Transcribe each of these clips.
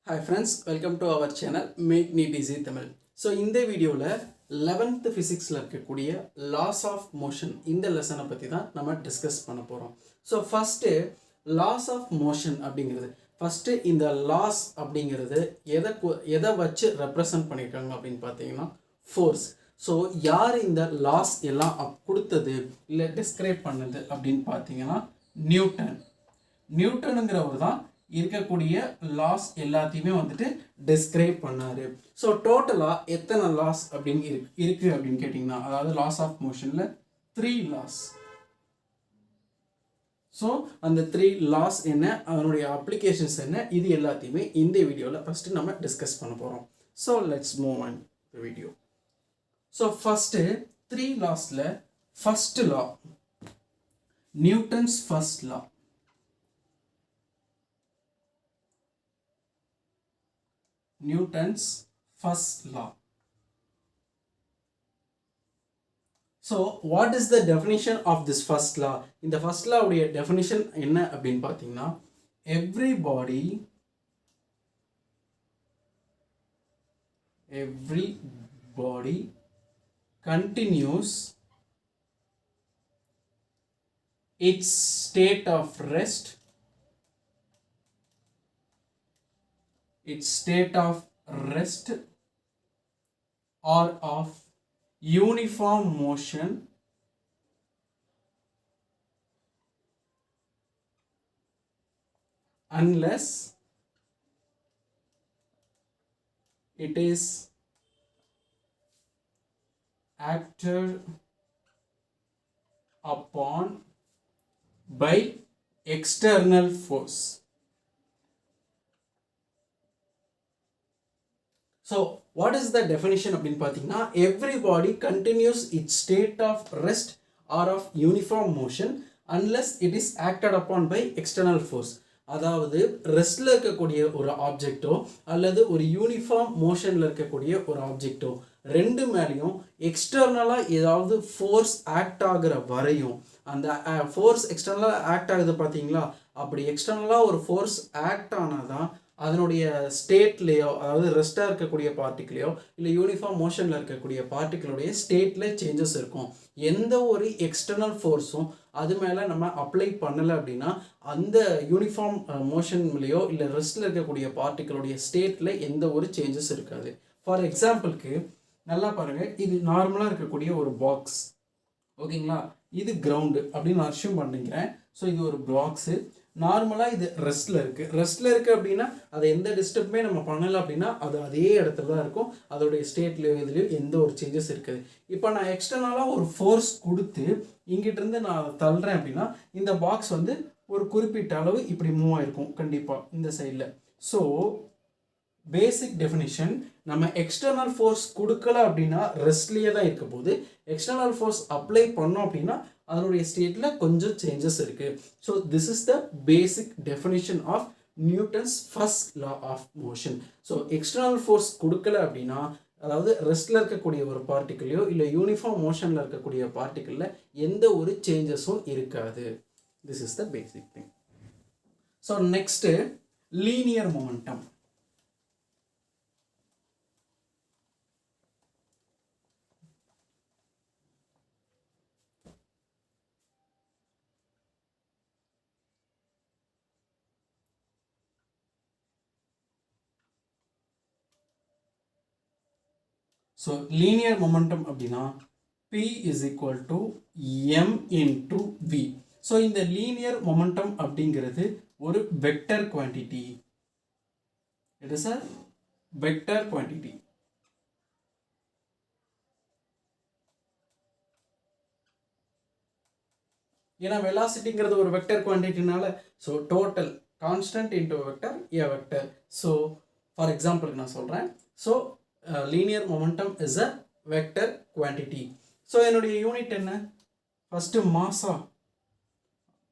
Hi friends, welcome to our channel Make Neat Easy Tamil. So இந்த வீடியோவில் 11th physicsல இருக்கக்கூடிய laws of motion இந்த லெசனை பற்றி தான் நம்ம டிஸ்கஸ் பண்ண போகிறோம். So first laws of motion அப்படிங்கிறது ஃபஸ்ட்டு இந்த laws அப்படிங்கிறது எதை வச்சு ரெப்ரசன்ட் பண்ணியிருக்காங்க அப்படின்னு பார்த்தீங்கன்னா ஃபோர்ஸ். ஸோ யார் இந்த லாஸ் எல்லாம் கொடுத்தது இல்லை டிஸ்கிரைப் பண்ணது அப்படின்னு பார்த்தீங்கன்னா நியூட்டனுங்கிறவர் தான் இருக்கக்கூடிய லாஸ் எல்லாத்தையுமே வந்துட்டு டிஸ்கிரைப் பண்ணாரு. ஸோ டோட்டலாக எத்தனை லாஸ் அப்படின்னு இருக்கு அப்படின்னு கேட்டிங்கன்னா, அதாவது லாஸ் ஆஃப் மோஷனில் 3 லாஸ். ஸோ அந்த 3 லாஸ் என்ன, அதனுடைய அப்ளிகேஷன்ஸ் என்ன, இது எல்லாத்தையுமே இந்த வீடியோவில் ஃபஸ்ட்டு நம்ம டிஸ்கஸ் பண்ண போகிறோம். So let's move on the video. So first 3 லாஸில் first law, Newton's first law. Newton's first law. So what is the definition of this first law? In the first law உடைய definition என்ன அப்படின்னு பார்த்தீங்கன்னா, every body continues its state of rest, or of uniform motion unless it is acted upon by external force. So what is the definition அப்படின்னு பார்த்தீங்கன்னா, every body continues its state of rest or of uniform motion unless it is acted upon by external force. அதாவது ரெஸ்ட்ல இருக்கக்கூடிய ஒரு ஆப்ஜெக்டோ அல்லது ஒரு uniform மோஷனில் இருக்கக்கூடிய ஒரு ஆப்ஜெக்டோ ரெண்டு மேலேயும் எக்ஸ்டர்னலாக ஏதாவது ஃபோர்ஸ் ஆக்ட் ஆகிற வரையும், அந்த ஃபோர்ஸ் எக்ஸ்டர்னலாக ஆக்ட் ஆகுது பார்த்தீங்களா, அப்படி எக்ஸ்டர்னலாக ஒரு ஃபோர்ஸ் ஆக்ட் ஆனால் தான் அதனுடைய ஸ்டேட்லேயோ, அதாவது ரெஸ்ட்டாக இருக்கக்கூடிய பார்ட்டிக்கிளையோ இல்லை யூனிஃபார்ம் மோஷனில் இருக்கக்கூடிய பார்ட்டிக்கிளுடைய ஸ்டேட்டில் சேஞ்சஸ் இருக்கும். எந்த ஒரு எக்ஸ்டர்னல் ஃபோர்ஸும் அது மேலே நம்ம அப்ளை பண்ணலை அப்படின்னா அந்த யூனிஃபார்ம் மோஷன்லேயோ இல்லை ரெஸ்ட்டில் இருக்கக்கூடிய பார்ட்டிக்கிளுடைய ஸ்டேட்டில் எந்த ஒரு சேஞ்சஸ் இருக்காது. ஃபார் எக்ஸாம்பிளுக்கு நல்லா பாருங்கள், இது நார்மலாக இருக்கக்கூடிய ஒரு பாக்ஸ், ஓகேங்களா, இது கிரவுண்டு அப்படின்னு நான் அஷ்யூம் பண்ணிக்கிறேன். ஸோ இது ஒரு பாக்ஸு, நார்மலாக இது ரெஸ்ட்டில் இருக்குது அப்படின்னா அதை எந்த டிஸ்டர்புமே நம்ம பண்ணலை அப்படின்னா அது அதே இடத்துல தான் இருக்கும், அதோடைய ஸ்டேட்லேயோ இதுலேயோ எந்த ஒரு சேஞ்சஸ் இருக்காது. இப்போ நான் எக்ஸ்டர்னலாக ஒரு ஃபோர்ஸ் கொடுத்து இங்கிட்டிருந்து நான் தள்ளுறேன் அப்படின்னா இந்த பாக்ஸ் வந்து ஒரு குறிப்பிட்ட அளவு இப்படி மூவ் ஆகிருக்கும் கண்டிப்பாக இந்த சைடில். ஸோ பேசிக் டெஃபினிஷன், நம்ம எக்ஸ்டர்னல் ஃபோர்ஸ் கொடுக்கல அப்படின்னா ரெஸ்ட்லேயே தான் இருக்க போது, எக்ஸ்டர்னல் ஃபோர்ஸ் அப்ளை பண்ணோம் அப்படின்னா அதனுடைய ஸ்டேட்டில் கொஞ்சம் சேஞ்சஸ் இருக்குது. So this is the basic definition of Newton's first law of motion. So external force கொடுக்கல அப்படின்னா, அதாவது ரெஸ்ட்டில் இருக்கக்கூடிய ஒரு பார்ட்டிக்கிளையோ இல்லை யூனிஃபார்ம் மோஷனில் இருக்கக்கூடிய பார்ட்டிக்கிளில் எந்த ஒரு சேஞ்சஸும் இருக்காது. This is the basic thing. So next linear momentum. So linear momentum அப்படின்னா P is equal to M into V. So இந்த லீனியர் மொமெண்டம் அப்படிங்கிறது ஒரு vector quantity. It is a vector quantity. ஏன்னா வெலாசிட்டிங்கிறது ஒரு வெக்டர் குவான்டிட்டினால, so total constant into vector A vector. So for எக்ஸாம்பிளுக்கு நான் சொல்கிறேன், so linear momentum is a vector quantity. So என்னுடைய யூனிட் என்ன, ஃபஸ்ட்டு மாஸா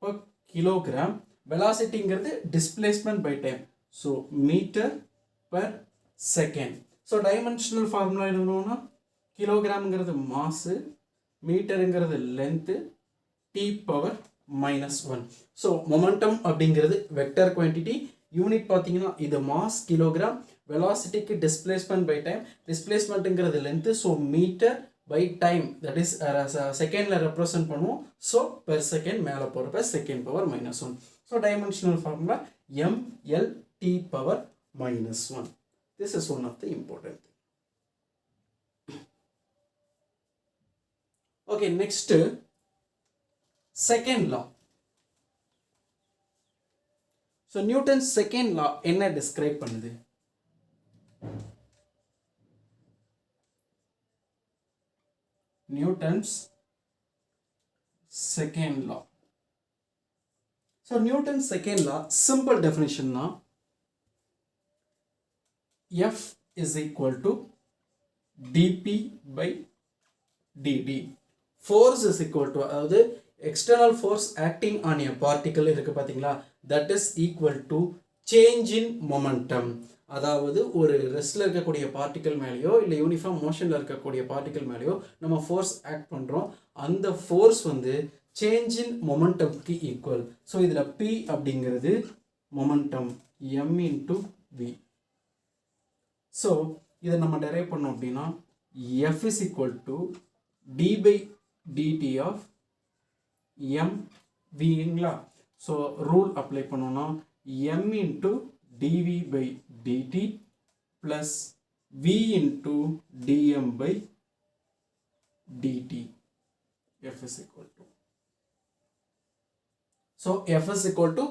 per kilogram, வெலாசிட்டிங்கிறது displacement by time, so metre per second. So dimensional formula எழுதணும்னா கிலோகிராம்ங்கிறது mass, மீட்டருங்கிறது length, T power -1. So momentum அப்படிங்கிறது வெக்டர் குவான்டிட்டி, யூனிட் பார்த்தீங்கன்னா இது mass kilogram, வெலாசிட்டிக்கு டிஸ்பிளேஸ்மெண்ட் பை டைம், டிஸ்பிளேஸ்மெண்ட்டுங்கிறது length, so metre by time, that is செகண்டில் represent பண்ணுவோம். ஸோ பெர் செகண்ட் மேலே போகிறப்ப second power -1. So dimensional formula mLT power -1. This is one of the important thing. Okay, next second law. So Newton's second law என்ன describe பண்ணுது? Newton's second law. So Newton's second law simple definition தான் F is equal to dp by dt. Force is equal to, அதாவது external force acting on a particle இருக்கு பார்த்தீங்களா, that is equal to change in momentum. அதாவது ஒரு ரெஸ்ட்ல இருக்கக்கூடிய particle மேலேயோ இல்லை uniform மோஷனில் இருக்கக்கூடிய பார்ட்டிக்கல் மேலேயோ நம்ம ஃபோர்ஸ் ஆக்ட் பண்ணுறோம், அந்த ஃபோர்ஸ் வந்து சேஞ்ச் இன் மொமெண்டம்க்கு ஈக்குவல். ஸோ இதில் P அப்படிங்கிறது momentum, m into v. So இதை நம்ம டெரைவ் பண்ணோம் அப்படின்னா F is equal to d by dt of mvங்களா. ஸோ ரூல் அப்ளை பண்ணோன்னா m into dv by dt plus v into dm by dt. F is equal to, so F is equal to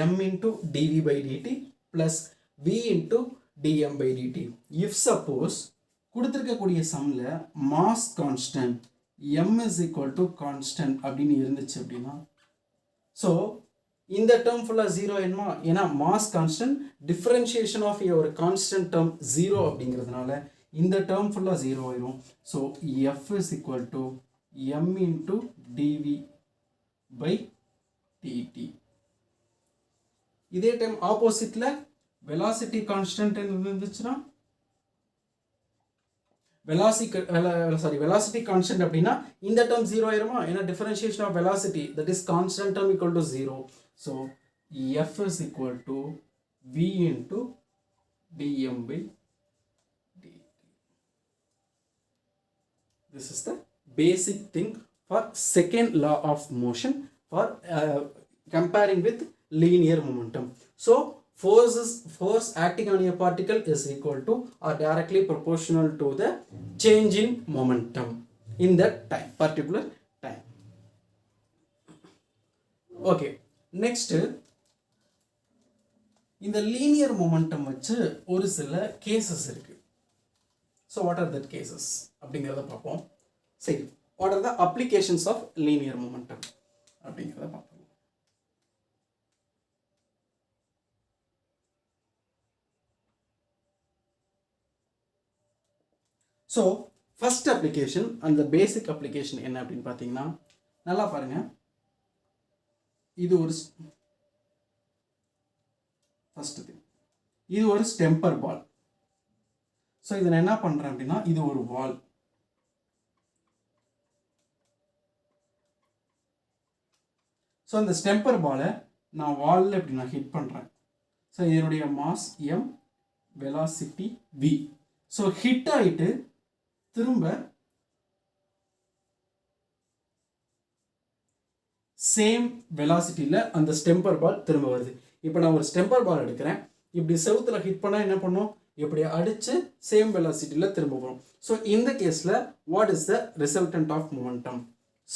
m into dv by dt plus v into dm by dt. If suppose கொடுத்திருக்கக்கூடிய சம்ல mass constant m is equal to constant அப்படின்னு இருந்துச்சு அப்படின்னா, so இந்த term ஃபுல்லாக zero என்னமா, ஏன்னா mass constant, differentiation of ஒரு கான்ஸ்டன்ட் டேர்ம் ஜீரோ அப்படிங்கிறதுனால இந்த டேர்ம் ஃபுல்லாக ஜீரோ ஆயிரும். So F is equal to m into dv by dt. இதே டைம் ஆப்போசிட்ல வெலாசிட்டி கான்ஸ்டன்ட் இருந்துச்சுன்னா, velocity constant அப்படின்னா இந்த term 0 ஆயிருமா, ஏன்னா differentiation of velocity, that is constant term equal to 0. So F is equal to v into dm by dt. This is the basic thing for second law of motion for comparing with linear momentum. So force acting on a particle is equal to or directly proportional to the change in momentum in that time, particular time. Okay, next in the linear momentum வச்சு ஒரு சில cases இருக்கு. So what are that cases அப்படிங்கறத பார்ப்போம். சரி, what are the applications of linear momentum அப்படிங்கறத பார்ப்போம். So first application and the basic application என்ன அப்படின்னு பார்த்தீங்கன்னா, நல்லா பாருங்க, இது ஒரு ஃபர்ஸ்ட் திங், இது ஒரு ஸ்டெம்பர் பால். ஸோ இதை நான் என்ன பண்ணுறேன் அப்படின்னா, இது ஒரு வால். ஸோ அந்த ஸ்டெம்பர் பாலை நான் வாலில் இப்படி நான் ஹிட் பண்ணுறேன். ஸோ இதனுடைய mass m, velocity v. So hit ஆகிட்டு திரும்ப சேம் வெலாசிட்டியில் அந்த ஸ்டெம்பர் பால் திரும்ப வருது. இப்போ நான் ஒரு ஸ்டெம்பர் பால் எடுக்கிறேன், இப்படி செவுத்தில் ஹிட் பண்ணால் என்ன பண்ணும், இப்படி அடித்து சேம் வெலாசிட்டியில் திரும்ப வரும். ஸோ இந்த கேஸில் what is the resultant of momentum?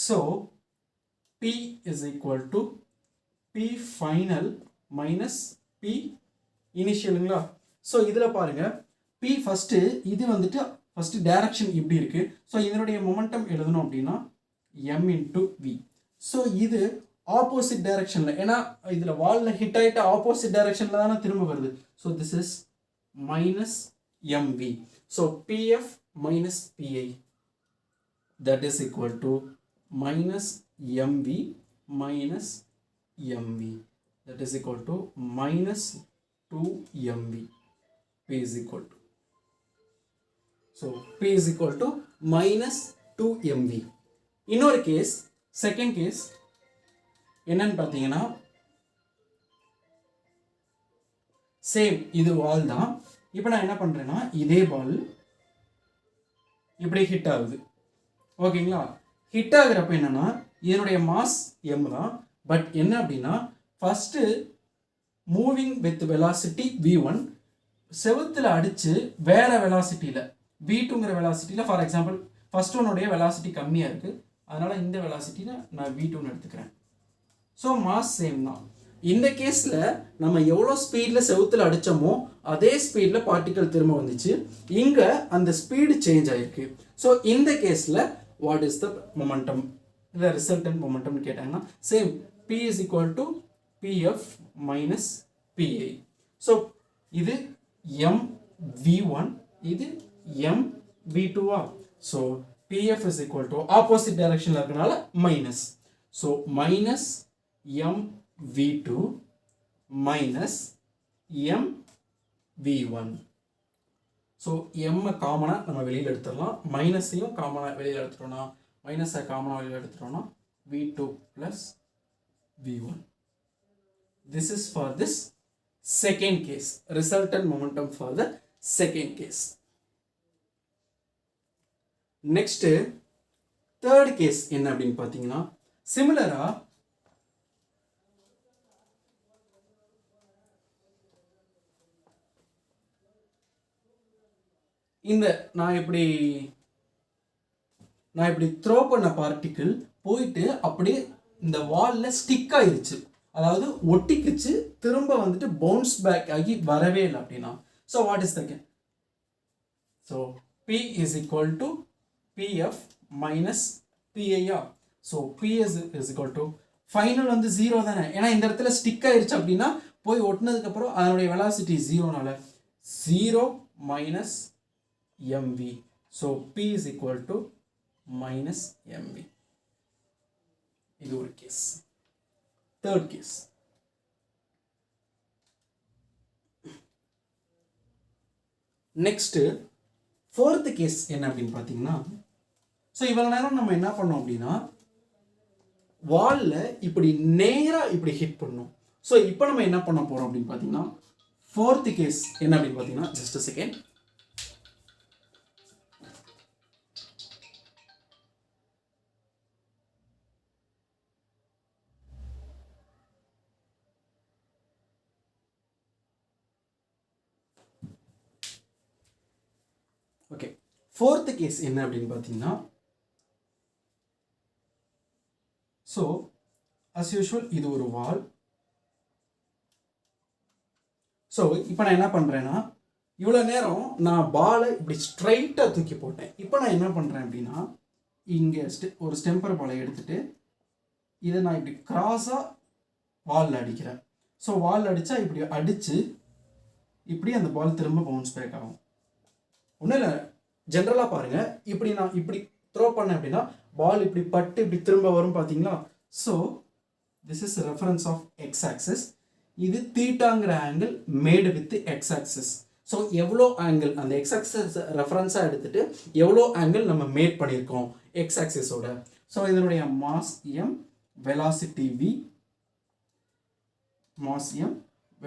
So P is equal to P final minus P initialங்களா. ஸோ இதில் பாருங்கள், P ஃபஸ்ட்டு இது வந்துட்டு ஃபஸ்ட்டு டைரக்ஷன் இப்படி இருக்குது. ஸோ இதனுடைய மொமெண்டம் எழுதணும் அப்படின்னா m into v. ஸோ இது ஆப்போசிட் டைரக்ஷனில், ஏன்னா இதில் வாலில் ஹிட் ஆகிட்டு ஆப்போசிட் டைரக்ஷனில் தானே திரும்ப வருது. So this is minus mv. So pf minus pi, that is equal to minus mv minus mv, that is equal to minus 2mv. P is equal to, so P is equal to minus 2mv. இன்னொரு case, second case என்னன்னு பார்த்தீங்கன்னா, same இது வால் தான். இப்போ நான் என்ன பண்ணுறேன்னா இதே பால் இப்படி ஹிட் ஆகுது. ஓகேங்களா? ஹிட் ஆகுறப்ப என்னன்னா இதனுடைய மாஸ் எம் தான். பட் என்ன அப்படின்னா first moving with velocity v1 செவுத்தில் அடித்து வேற வெலாசிட்டியில் v2ங்கிற வெலாசிட்டியில், ஃபார் எக்ஸாம்பிள் ஃபர்ஸ்ட் ஒன்னுடைய வெலாசிட்டி கம்மியாக இருக்குது, அதனால் இந்த வெலாசிட்டியில் நான் v2ன்னு எடுத்துக்கிறேன். ஸோ மாஸ் சேம் தான். இந்த கேஸில் நம்ம எவ்வளோ ஸ்பீடில் செவுத்தில் அடித்தோமோ அதே ஸ்பீடில் பார்ட்டிக்கல் திரும்ப வந்துச்சு. இங்கே அந்த ஸ்பீடு சேஞ்ச் ஆகிருக்கு. ஸோ இந்த கேஸில் வாட் இஸ் த மொமெண்டம், இல்லை ரிசல்டன்ட் மொமெண்டம்னு கேட்டாங்கன்னா same p is equal to pf minus pa. So இது mv1, இது mv2. So pf is equal to opposite டைரக்ஷனில் இருக்கனால minus. So minus mv2 minus mv1. So எம்மை காமனாக நம்ம வெளியில் எடுத்துடலாம். மைனஸையும் காமனாக வெளியில் எடுத்துட்டோம்னா, மைனஸை காமனாக வெளியில் எடுத்துட்டோம்னா v2 plus v1. This is for this second case, resultant momentum for the second case. Next third case என்ன அப்படின்னு பார்த்தீங்கன்னா சிமிலரா இந்த நான் இப்படி த்ரோ பண்ண பார்ட்டிக்கிள் போயிட்டு அப்படியே இந்த வாலில் ஸ்டிக் ஆயிருச்சு, அதாவது ஒட்டிக்குச்சு, திரும்ப வந்துட்டு பவுன்ஸ் பேக் ஆகி வரவே இல்லை அப்படின்னா so what is the case? So P is equal to PF minus PA. So P is equal to final வந்து 0 தானே, ஏன்னா இந்த இடத்துல ஸ்டிக் ஆயிருச்சு அப்படின்னா போய் ஒட்டினதுக்கப்புறம் அதனுடைய வெலாசிட்டி 0னால 0 minus mv. So P is equal to minus mv. இது ஒரு case. Third case. Next fourth case என்ன அப்படின்னு பார்த்தீங்கன்னா ஸோ இவ்வளோ நேரம் நம்ம என்ன பண்ணோம் அப்படின்னா வாலில் இப்படி நேராக இப்படி ஹிட் பண்ணோம். ஸோ இப்போ நம்ம என்ன பண்ண போகிறோம் அப்படின்னு பார்த்தீங்கன்னா ஃபோர்த் கேஸ் என்ன அப்படின்னு பார்த்தீங்கன்னா just a second. Okay, fourth case என்ன அப்படின்னு பார்த்தீங்கன்னா ஸோ அஸ் யூஷுவல் இது ஒரு வால். ஸோ இப்போ நான் என்ன பண்ணுறேன்னா இவ்வளோ நேரம் நான் பாலை இப்படி ஸ்ட்ரைட்டாக தூக்கி போட்டேன். இப்போ நான் என்ன பண்ணுறேன் அப்படின்னா இங்கே ஒரு ஸ்டெம்பர் பாலை எடுத்துகிட்டு இதை நான் இப்படி கிராஸாக வாலில் அடிக்கிறேன். ஸோ வாலில் அடித்தா இப்படி அடித்து இப்படி அந்த பால் திரும்ப பவுன்ஸ் பேக் ஆகும். ஒன்றும் இல்லை, ஜென்ரலாக பாருங்கள், இப்படி நான் இப்படி த்ரோ பண்ணேன் அப்படின்னா பால் இப்படி பட்டு இப்படி திரும்ப வரும் பார்த்தீங்களா? So this is reference of X axis. இது தீட்டாங்கிற angle made with X axis. So எவ்வளோ ஆங்கிள் அந்த எக்ஸ் ஆக்சிஸ் ரெஃபரன்ஸாக எடுத்துகிட்டு எவ்வளோ ஆங்கிள் நம்ம மேட் பண்ணியிருக்கோம் எக்ஸ் ஆக்சிஸோட. ஸோ இதனுடைய mass M, velocity V, mass M,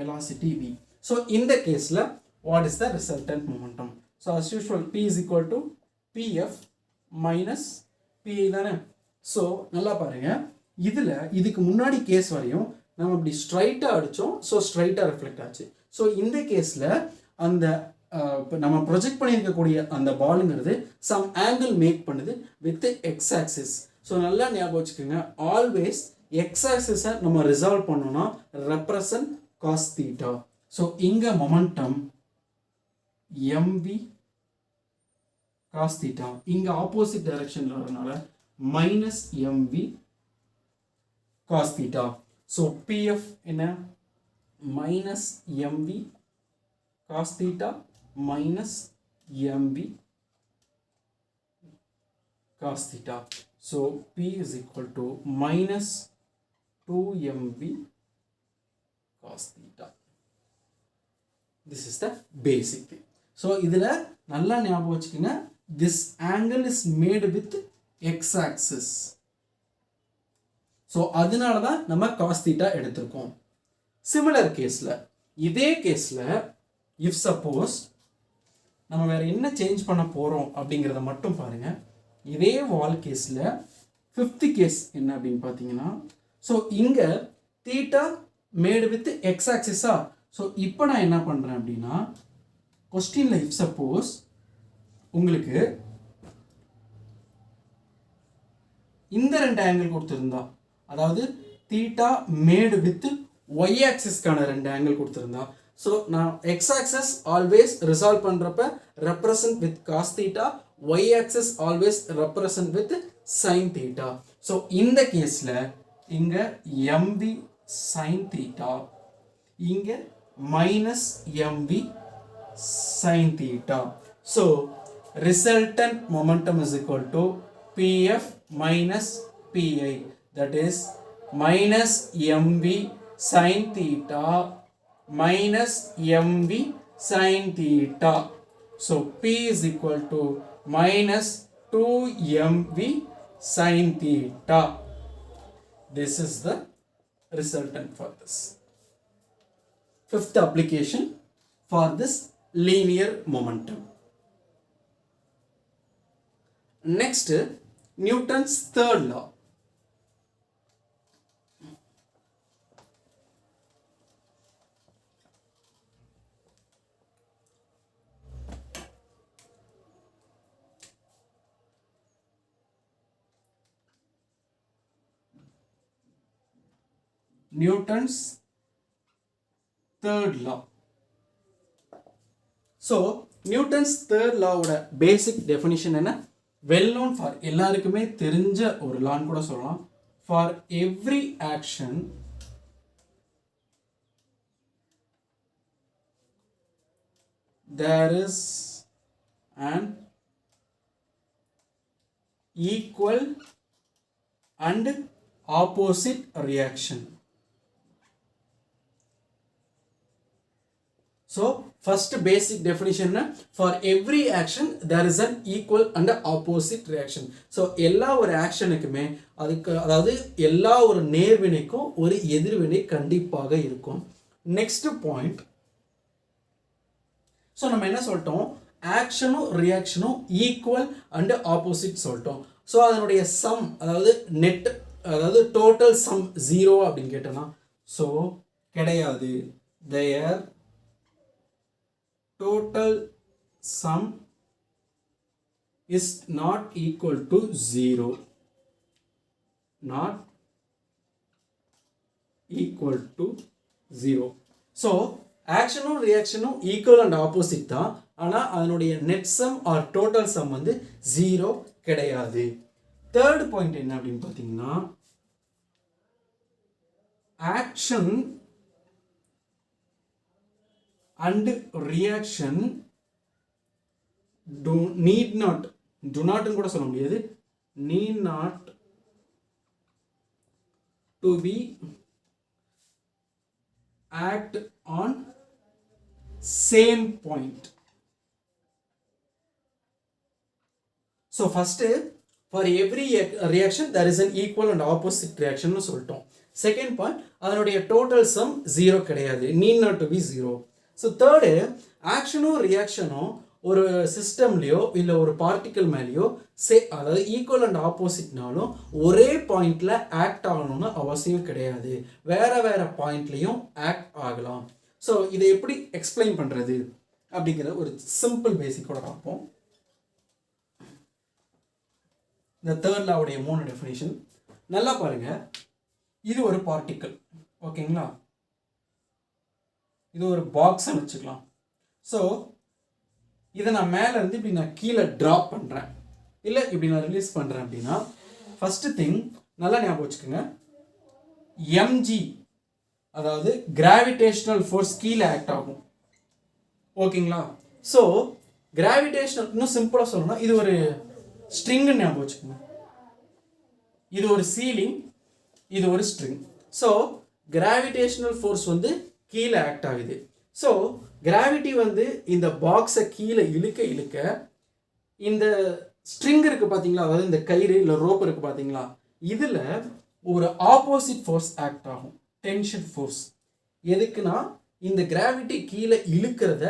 velocity V. So இந்த கேஸில் what is the resultant momentum? So as usual P is equal to PF minus PA தானே. ஸோ நல்லா பாருங்கள், இதில் இதுக்கு முன்னாடி கேஸ் வரையும் நம்ம இப்படி ஸ்ட்ரைட்டாக அடித்தோம். ஸோ ஸ்ட்ரைட்டாக ரிஃப்ளெக்ட் ஆச்சு. ஸோ இந்த கேஸில் அந்த நம்ம ப்ரொஜெக்ட் பண்ணியிருக்கக்கூடிய அந்த பாலுங்கிறது சம் ஆங்கிள் மேக் பண்ணுது வித் எக்ஸ் ஆக்சிஸ். ஸோ நல்லா ஞாபகம் வச்சுக்கோங்க, ஆல்வேஸ் எக்ஸ் ஆக்சிஸை நம்ம ரிசால்வ் பண்ணோம்னா ரெப்ரசன்ட் காஸ் தீட்டா. ஸோ இங்கே மொமெண்டம் mv cos theta, இங்க ஆப்போசிட் டைரக்ஷன்ல வரனால minus mv cos theta. So pf என்ன minus mv cos theta minus mv cos theta. So p is equal to minus 2mv cos theta. This is the basic thing. So இதில் நல்லா ஞாபகம் வச்சுக்கோங்க, this angle is Medu with X axis. So அதனால தான் நம்ம cos theta எடுத்திருக்கோம். Similar கேஸில் இதே கேஸில் இஃப் சப்போஸ் நம்ம வேறு என்ன சேஞ்ச் பண்ண போகிறோம் அப்படிங்கிறத மட்டும் பாருங்கள். இதே வால் கேஸில் 5th கேஸ் என்ன அப்படின்னு பார்த்தீங்கன்னா, ஸோ இங்கே தீட்டா மேடு வித் எக்ஸ் ஆக்சிஸா. ஸோ இப்போ நான் என்ன பண்ணுறேன் அப்படின்னா, கொஸ்டினில் இஃப் சப்போஸ் உங்களுக்கு இந்த 2 ஆங்கிள் கொடுத்துருந்தா, அதாவது தீட்டா மேடு வித் ஒய் ஆக்சிஸ்க்கான 2 ஆங்கிள் கொடுத்துருந்தா, ஸோ நான் எக்ஸ் ஆக்சஸ் ஆல்வேஸ் ரிசால்வ் பண்ணுறப்ப represent with cos theta, Y axis always represent with sine theta. So இந்த கேஸில் இங்கே எம்வி சைன் தீட்டா, இங்கே minus MV sine theta. So resultant momentum is equal to pf minus pi, that is minus mv sin theta minus mv sin theta. So p is equal to minus 2mv sin theta. This is the resultant for this. 5th application for this linear momentum. Next, Newton's third law. Newton's third law. So, Newton's third law ஓட basic definition என்ன? Well known for எல்லாருக்குமே தெரிஞ்ச ஒரு லான்னு கூட சொல்லலாம். For every action there is an equal and opposite reaction. So first basic definition, for every action there is an equal and opposite reaction. So எல்லா ஒரு ஆக்ஷனுக்குமே அதுக்கு, அதாவது எல்லா ஒரு நேர்வினைக்கும் ஒரு எதிர்வினை கண்டிப்பாக இருக்கும். நெக்ஸ்ட் பாயிண்ட், ஸோ நம்ம என்ன சொல்லிட்டோம், ஆக்ஷனும் ரியாக்ஷனும் ஈக்குவல் அண்ட் ஆப்போசிட் சொல்லிட்டோம். ஸோ அதனுடைய சம், அதாவது நெட், அதாவது டோட்டல் சம் 0 அப்படின்னு கேட்டோம்னா, ஸோ கிடையாது. their total sum is not equal to 0. Not equal to 0. So action or reaction equal and opposite தான், ஆனா அதனுடைய net sum or total sum வந்து 0 கிடையாது. Third point என்ன அப்படின்னு பார்த்தீங்கன்னா, action and reaction do not கூட சொல்ல முடியாது, need not to be act on same point. So first, for every reaction there is an equal and opposite reaction னு சொல்லிட்டோம். Second point, அதனுடைய total sum 0 கிடையாது, need not to be 0. So third, ஆக்ஷனும் ரியாக்ஷனும் ஒரு சிஸ்டம்லேயோ இல்லை ஒரு பார்ட்டிக்கல் மேலேயோ அதாவது ஈக்குவல் அண்ட் ஆப்போசிட்னாலும் ஒரே பாயிண்டில் ஆக்ட் ஆகணும்னு அவசியம் கிடையாது, வேறு வேறு பாயிண்ட்லேயும் ஆக்ட் ஆகலாம். ஸோ இதை எப்படி எக்ஸ்பிளைன் பண்ணுறது அப்படிங்கிற ஒரு சிம்பிள் பேசிக்கோட பார்ப்போம். இந்த தேர்ட் லாவுடைய 3 டெஃபினிஷன் நல்லா பாருங்கள். இது ஒரு பார்ட்டிக்கல், ஓகேங்களா, இது ஒரு பாக்ஸை வச்சுக்கலாம். ஸோ இதை நான் மேலே இருந்து இப்படி நான் கீழே ட்ராப் பண்ணுறேன், இல்லை இப்படி நான் ரிலீஸ் பண்ணுறேன் அப்படின்னா, ஃபஸ்ட்டு திங் நல்லா ஞாபகம் வச்சுக்கோங்க, எம்ஜி அதாவது கிராவிடேஷனல் ஃபோர்ஸ் கீழே ஆக்ட் ஆகும், ஓகேங்களா. ஸோ கிராவிடேஷனல், இன்னும் சிம்பிளாக சொல்லணும்னா இது ஒரு ஸ்ட்ரிங்னு ஞாபகம் வச்சுக்கோங்க, இது ஒரு சீலிங், இது ஒரு ஸ்ட்ரிங். ஸோ கிராவிடேஷனல் ஃபோர்ஸ் வந்து கீழே ஆக்ட் ஆகுது. ஸோ கிராவிட்டி வந்து இந்த பாக்ஸை கீழே இழுக்க இழுக்க இந்த ஸ்ட்ரிங் இருக்குது பார்த்தீங்களா, அதாவது இந்த கயிறு இல்லை ரோப் இருக்குது பார்த்தீங்களா, இதில் ஒரு ஆப்போசிட் ஃபோர்ஸ் ஆக்ட் ஆகும், டென்ஷன் ஃபோர்ஸ். எதுக்குன்னா இந்த கிராவிட்டி கீழே இழுக்கிறத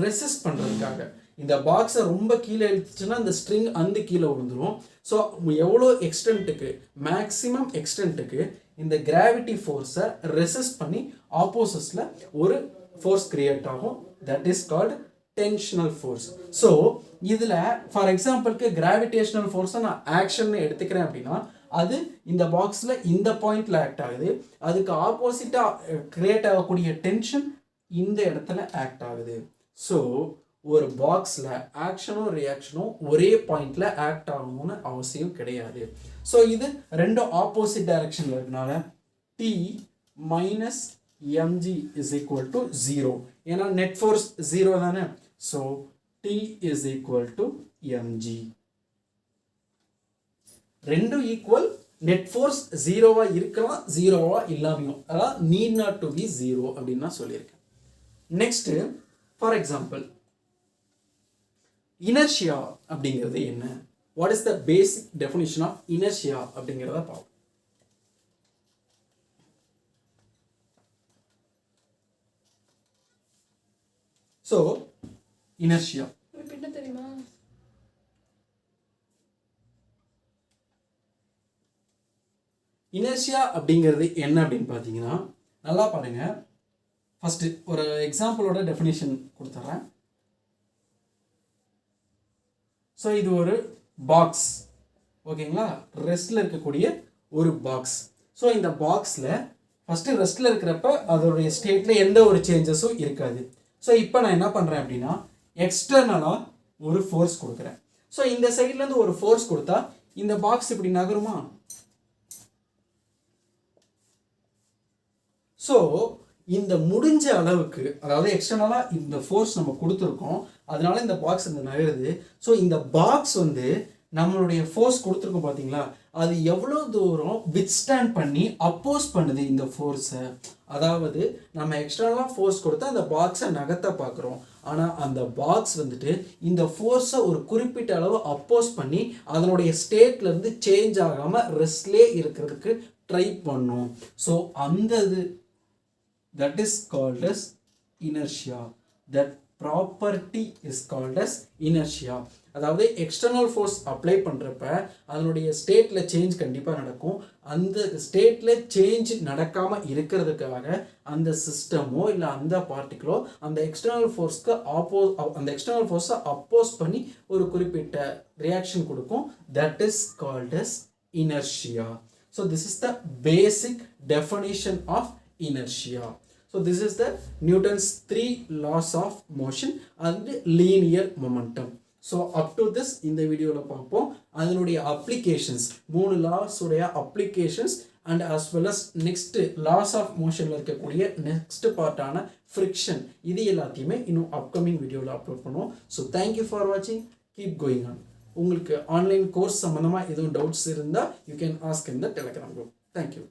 ரெசிஸ்ட் பண்ணுறதுக்காக. இந்த பாக்ஸை ரொம்ப கீழே இழுத்துச்சுன்னா இந்த ஸ்ட்ரிங் அந்த கீழே விழுந்துடும். ஸோ எவ்வளோ எக்ஸ்டென்ட்டுக்கு, மேக்ஸிமம் எக்ஸ்டென்ட்டுக்கு இந்த கிராவிட்டி ஃபோர்ஸை ரெசிஸ்ட் பண்ணி ஆப்போசிட்ஸில் ஒரு ஃபோர்ஸ் கிரியேட் ஆகும். That is called tensional force. So இதில் ஃபார் எக்ஸாம்பிளுக்கு கிராவிடேஷனல் ஃபோர்ஸை நான் ஆக்ஷன் எடுத்துக்கிறேன் அப்படின்னா அது இந்த பாக்ஸில் இந்த பாயிண்டில் ஆக்ட் ஆகுது. அதுக்கு ஆப்போசிட்டாக கிரியேட் ஆகக்கூடிய டென்ஷன் இந்த இடத்துல ஆக்ட் ஆகுது. ஸோ ஒரு பாக்ஸில் ஆக்ஷனும் ரியாக்ஷனும் ஒரே பாயிண்டில் ஆக்ட் ஆகணும்னு அவசியம் கிடையாது. ஸோ இது ரெண்டும் ஆப்போசிட் டைரக்ஷனில் இருக்கனால T minus mg is equal to 0. ஏன்னா நெட் ஃபோர்ஸ் 0 தானே. So T is equal to mg. ரெண்டும் ஈக்குவல். நெட் ஃபோர்ஸ் 0வா இருக்கலாம், 0வா இல்லாமையும், அதாவது நீட் நாட் டு பி 0 அப்படின்னு நான் சொல்லியிருக்கேன். நெக்ஸ்ட் ஃபார் எக்ஸாம்பிள் இனர்ஷியா அப்படிங்கிறது என்ன? What is the basic definition of inertia அப்படிங்கிறத பார்ப்போம். ஸோ இனர்ஷியா தெரியுமா? இனர்ஷியா அப்படிங்கிறது என்ன அப்படின்னு பார்த்தீங்கன்னா, நல்லா பாருங்க. ஃபஸ்ட்டு ஒரு எக்ஸாம்பிளோட டெஃபினேஷன் கொடுத்துட்றேன். ஸோ இது ஒரு பாக்ஸ், ஓகேங்களா? ரெஸ்ட்டில் இருக்கக்கூடிய ஒரு பாக்ஸ். ஸோ இந்த பாக்ஸில் ஃபஸ்ட்டு ரெஸ்ட்டில் இருக்கிறப்ப அதோடைய ஸ்டேட்டில் எந்த ஒரு சேஞ்சஸும் இருக்காது. ஸோ இப்போ நான் என்ன பண்ணுறேன் அப்படின்னா எக்ஸ்டர்னலாக ஒரு ஃபோர்ஸ் கொடுக்குறேன். ஸோ இந்த சைட்லேருந்து ஒரு ஃபோர்ஸ் கொடுத்தா இந்த பாக்ஸ் இப்படி நகருமா? ஸோ இந்த முடிஞ்ச அளவுக்கு, அதாவது எக்ஸ்டர்னலாக இந்த ஃபோர்ஸ் நம்ம கொடுத்துருக்கோம், அதனால இந்த பாக்ஸ் இந்த நகருது. ஸோ இந்த பாக்ஸ் வந்து நம்மளுடைய ஃபோர்ஸ் கொடுத்துருக்கோம் பார்த்தீங்களா, அது எவ்வளோ தூரம் வித்ஸ்டாண்ட் பண்ணி அப்போஸ் பண்ணுது இந்த ஃபோர்ஸை. அதாவது நம்ம எக்ஸ்டர்னலாக ஃபோர்ஸ் கொடுத்தா அந்த பாக்ஸை நகர்த்த பார்க்குறோம், ஆனால் அந்த பாக்ஸ் வந்துட்டு இந்த ஃபோர்ஸை ஒரு குறிப்பிட்ட அளவு அப்போஸ் பண்ணி அதனுடைய ஸ்டேட்லேருந்து சேஞ்ச் ஆகாமல் ரெஸ்ட்லேயே இருக்கிறதுக்கு ட்ரை பண்ணும். ஸோ அந்த இது that is called as inertia. That property is called as inertia. அதாவது எக்ஸ்டர்னல் ஃபோர்ஸ் அப்ளை பண்ணுறப்ப அதனுடைய ஸ்டேட்டில் சேஞ்ச் கண்டிப்பாக நடக்கும். அந்த ஸ்டேட்டில் சேஞ்ச் நடக்காமல் இருக்கிறதுக்காக அந்த சிஸ்டமோ இல்லை அந்த பார்ட்டிகளோ அந்த எக்ஸ்டர்னல் ஃபோர்ஸ்க்கு அந்த எக்ஸ்டர்னல் ஃபோர்ஸை அப்போஸ் பண்ணி ஒரு குறிப்பிட்ட ரியாக்ஷன் கொடுக்கும். That is called as inertia. So this is the basic definition of inertia. So this is the Newton's 3 laws of motion and linear momentum. So up to this இந்த வீடியோல பார்ப்போம் அதனுடைய அப்ளிகேஷன்ஸ், 3 laws உடைய applications and as well as next laws of motionல இருக்கக்கூடிய next பார்ட்டான friction, இது எல்லாத்தையுமே இன்னும் upcoming வீடியோல அப்லோட் பண்ணுவோம். So thank you for watching. Keep going on. உங்களுக்கு ஆன்லைன் கோர்ஸ் சம்பந்தமாக எதுவும் டவுட்ஸ் இருந்தால் you can ask in the Telegram group. Thank you.